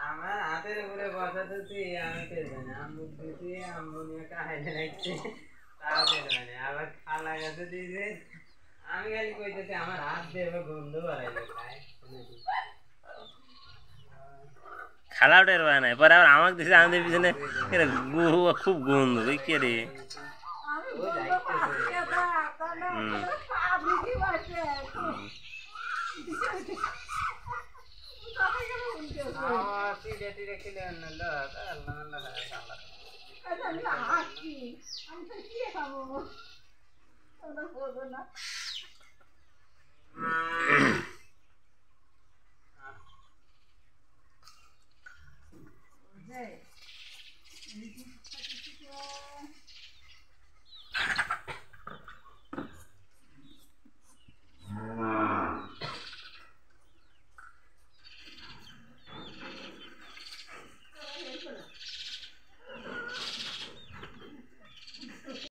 আমার হাতের উপরে বসা দিচ্ছি আমি পেয়ে না আমুক দিচ্ছি আমু নিয়ে কাহিনী রাখছি তাও পেয়ে আবার খালা গাছে দিয়েছে আমি খালি কইতেছি আমার হাত দেবে গন্ধ বাড়াইবে খায় খালাও টের পায় নাই পরে আবার আমাকে দিছে আমাদের পিছনে খুব গন্ধ ওই কে রে